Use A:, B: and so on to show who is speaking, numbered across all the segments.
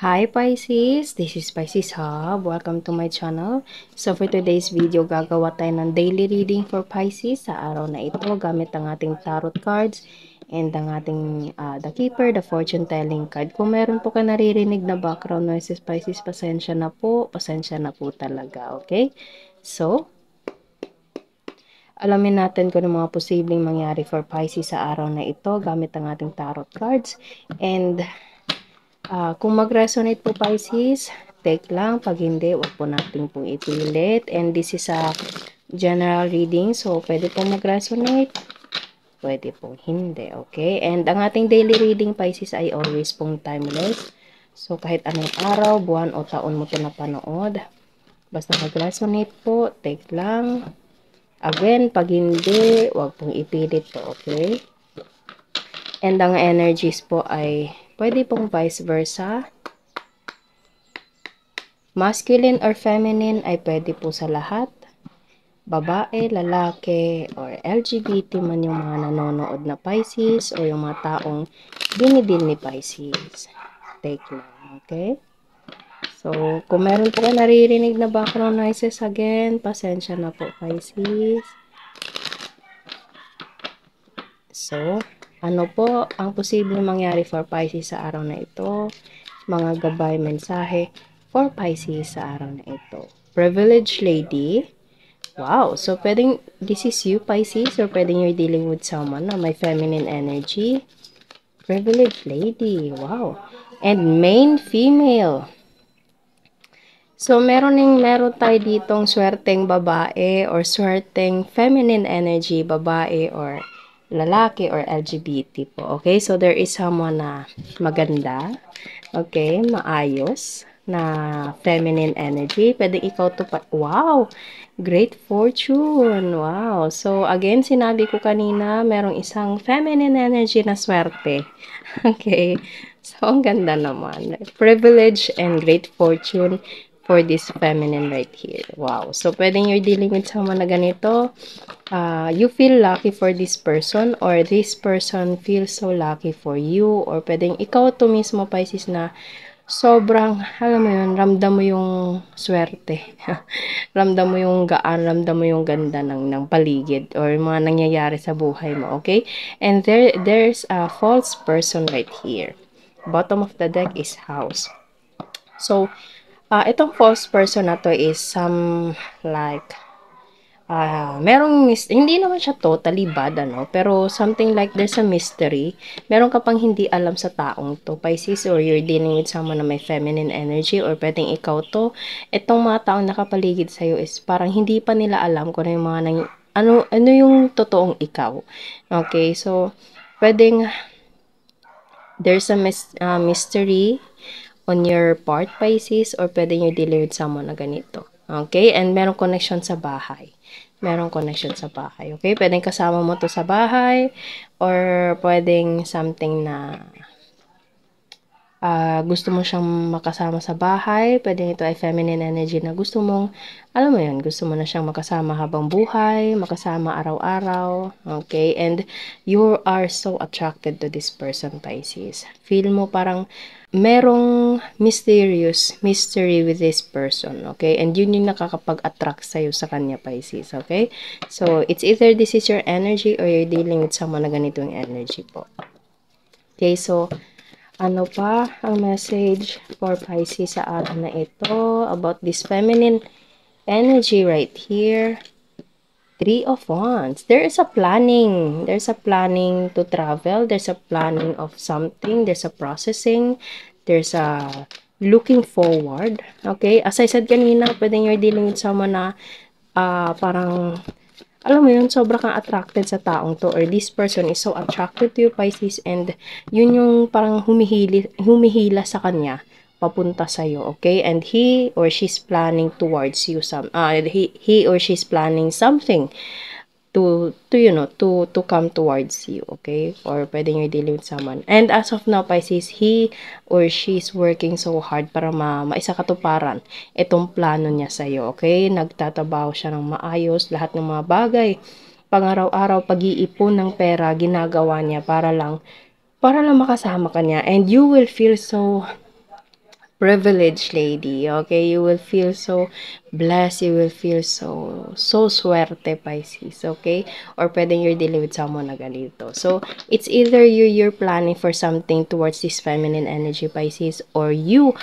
A: Hi Pisces, this is Pisces Hub. Welcome to my channel. So for today's video, gagawa tayo ng daily reading for Pisces sa araw na ito gamit ang ating tarot cards and ang ating The Keeper, the Fortune Telling card. Kung meron po ka naririnig na background noises, Pisces, pasensya na po talaga, okay? So, alamin natin kung ano mga posibleng mangyari for Pisces sa araw na ito gamit ang ating tarot cards. And kung mag-resonate po Pisces, take lang. Pag hindi, wag po natin pong ipilit. And this is a general reading. So, pwede po mag-resonate. Pwede po hindi. Okay? And ang ating daily reading Pisces ay always pong timeless. So, kahit anong araw, buwan o taon mo ito napanood. Basta mag-resonate po, take lang. Again, pag hindi, wag pong ipilit po. Okay? And ang energies po ay pwede pong vice versa. Masculine or feminine ay pwede po sa lahat. Babae, lalaki, or LGBT man yung mga nanonood na Pisces o yung mga taong dinidil ni Pisces. Take lang, okay? So, kung meron po kayo naririnig na background noises again, pasensya na po Pisces. So, ano po ang posibleng mangyari for Pisces sa araw na ito? Mga gabay mensahe for Pisces sa araw na ito. Privileged lady. Wow. So, pwedeng this is you, Pisces, or pwedeng you're dealing with someone na may feminine energy. Privileged lady. Wow. And main female. So, meron tayo ditong swerteng babae or swerteng feminine energy, babae or lalaki or LGBT po. Okay? So, there is someone na maganda. Okay? Maayos na feminine energy. Pwede ikaw to pa. Wow! Great fortune. Wow. So, again, sinabi ko kanina, merong isang feminine energy na swerte. Okay. So, ang ganda naman. Privilege and great fortune for this feminine right here. Wow. So, pwedeng you're dealing with someone na ganito. You feel lucky for this person or this person feels so lucky for you or pwedeng ikaw to mismo, Pisces, na sobrang, alam mo yun, ramdam mo yung swerte. Ramdam mo yung gaan, ramdam mo yung ganda ng paligid or mga nangyayari sa buhay mo, okay? And there's a false person right here. Bottom of the deck is house. So, itong false person na to is some like hindi naman siya totally bad, ano, pero something like there's a mystery. Meron ka pang hindi alam sa taong to, Pisces, or you're dealing with someone na may feminine energy, or pwedeng ikaw to. Itong mga taong nakapaligid sa'yo is parang hindi pa nila alam kung ano yung mga ano yung totoong ikaw. Okay, so, pwedeng there's a mystery on your part, Pisces, or pwedeng you're dealing with someone na ganito. Okay? And meron connection sa bahay. Merong connection sa bahay. Okay? Pwedeng kasama mo to sa bahay, or pwedeng something na gusto mo siyang makasama sa bahay. Pwedeng ito ay feminine energy na gusto mong, alam mo yun, gusto mo na siyang makasama habang buhay, makasama araw-araw. Okay? And you are so attracted to this person, Pisces. Feel mo parang merong mysterious mystery with this person, okay? And yun yung nakakapag-attract sa'yo sa kanya, Pisces, okay? So, it's either this is your energy or you're dealing with someone na ganitong energy po. Okay, so, ano pa ang message for Pisces sa araw na ito about this feminine energy right here? 3 of Wands. There is a planning. There's a planning to travel. There's a planning of something. There's a processing. There's a looking forward. Okay? As I said kanina, pwedeng you're dealing with someone na parang, alam mo yun, sobra kang attracted sa taong to, or this person is so attracted to you, Pisces, and yun yung parang humihila sa kanya papunta sa'yo, okay? And he or she's planning towards you he or she's planning something to come towards you, okay? Or pwedeng you're dealing with someone. And as of now, Pisces, he or she's working so hard para maisakatuparan itong plano niya sa'yo, okay? Nagtatabaho siya ng maayos, lahat ng mga bagay, pang-araw-araw, pag-iipon ng pera, ginagawa niya para lang makasama ka niya. And you will feel so privileged lady. Okay, you will feel so blessed, you will feel so swerte, Pisces. Okay, or pwedeng you're dealing with someone na ganito. So it's either you're planning for something towards this feminine energy, Pisces, or you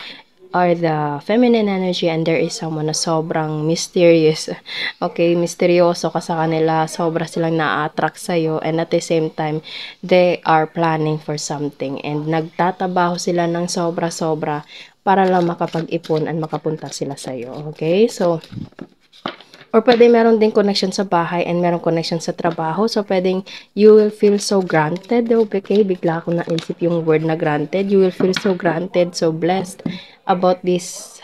A: are the feminine energy and there is someone na sobrang mysterious. Okay, misteryoso ka sa kanila, sobra silang na-attract sa'yo, and at the same time, they are planning for something and nagtatabaho sila ng sobra-sobra para lang makapag-ipon and makapunta sila sa'yo. Okay, so or pwede meron din connection sa bahay and meron connection sa trabaho. So, pwedeng you will feel so granted. Okay, bigla ko naisip yung word na granted. You will feel so granted, so blessed about this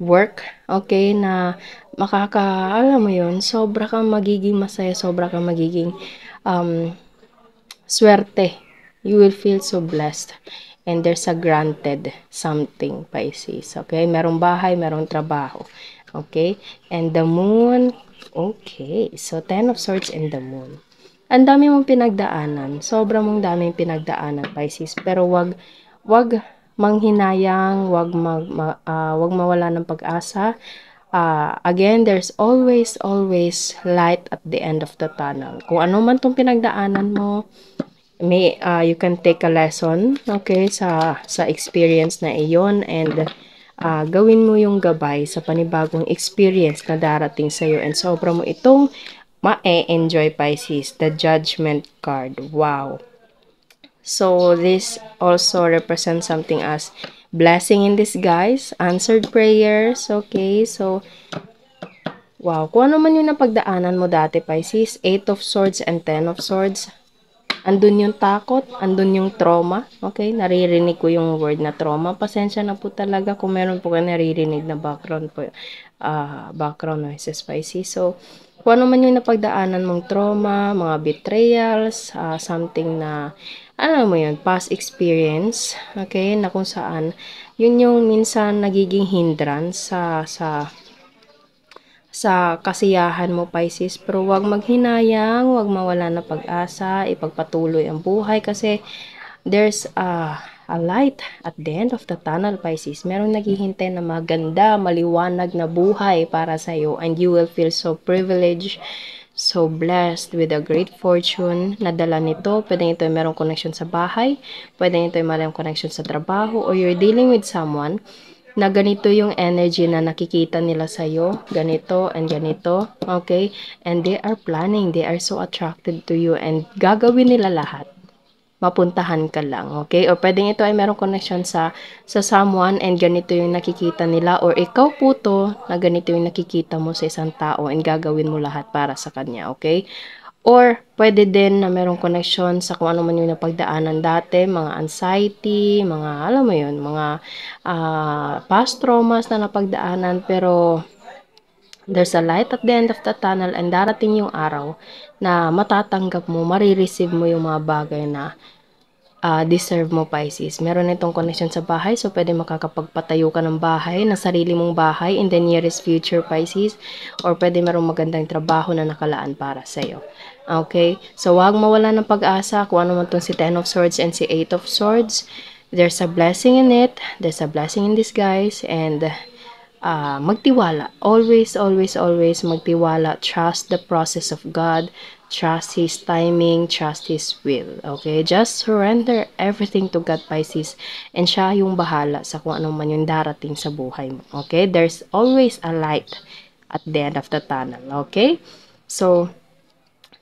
A: work. Okay, na alam mo yun, sobra kang magiging masaya, sobra kang magiging um, swerte. You will feel so blessed. And there's a granted something, Pisces. Okay? Merong bahay, merong trabaho. Okay? And the moon, okay. So, 10 of Swords and the moon. Ang dami mong pinagdaanan. Sobra mong daming pinagdaanan, Pisces. Pero wag manghinayang, wag mawala ng pag-asa. Again, there's always light at the end of the tunnel. Kung ano man tong pinagdaanan mo, you can take a lesson, okay, sa experience na iyon and gawin mo yung gabay sa panibagong experience na darating sa iyo and sobra mo itong ma-enjoy, Pisces, the Judgment card. Wow. So this also represents something as blessing in disguise, answered prayers, okay? So wow, kung ano man yung napagdaanan mo dati, Pisces, 8 of Swords and 10 of Swords, andun yung takot, andun yung trauma. Okay, naririnig ko yung word na trauma. Pasensya na po talaga kung meron po kayo naririnig na background po, background noises, Pisces. So, kung ano man yung napagdaanan mong trauma, mga betrayals, something na, alam mo yun, past experience, okay, na kung saan, yun yung minsan nagiging hindrance sa kasiyahan mo, Pisces. Pero huwag maghinayang, huwag mawala na pag-asa, ipagpatuloy ang buhay kasi there's a light at the end of the tunnel, Pisces. Merong naghihintay na maganda, maliwanag na buhay para sa iyo and you will feel so privileged, so blessed with a great fortune na dala nito. Pwedeng ito ay merong connection sa bahay, pwedeng ito ay merong connection sa trabaho, or you're dealing with someone na ganito yung energy na nakikita nila sa'yo, ganito and ganito, okay? And they are planning, they are so attracted to you and gagawin nila lahat. Mapuntahan ka lang, okay? O pwedeng ito ay merong connection sa someone and ganito yung nakikita nila or ikaw po to na ganito yung nakikita mo sa isang tao and gagawin mo lahat para sa kanya, okay? Or, pwede din na merong connection sa kung ano man yung napagdaanan dati, mga anxiety, mga, alam mo yun, mga past traumas na napagdaanan, pero there's a light at the end of the tunnel and darating yung araw na matatanggap mo, marireceive mo yung mga bagay na deserve mo, Pisces. Meron itong connection sa bahay, so pwede makakapagpatayo ka ng bahay, na sarili mong bahay in the nearest future, Pisces. Or pwede merong magandang trabaho na nakalaan para sa'yo. Okay? So, wag mawala ng pag-asa kung ano man itong si 10 of Swords and si 8 of Swords. There's a blessing in it. There's a blessing in disguise. And magtiwala. Always magtiwala. Trust the process of God. Trust His timing. Trust His will. Okay? Just surrender everything to God, Pisces. And siya yung bahala sa kung ano man yung darating sa buhay mo. Okay? There's always a light at the end of the tunnel. Okay? So,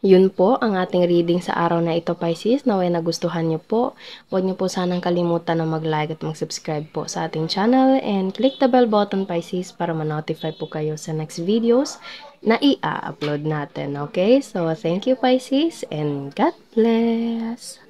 A: yun po ang ating reading sa araw na ito, Pisces. Naway nagustuhan nyo po. Huwag nyo po sanang kalimutan na mag-like at mag-subscribe po sa ating channel. And click the bell button, Pisces, para ma-notify po kayo sa next videos na i-upload natin. Okay? So, thank you, Pisces, and God bless!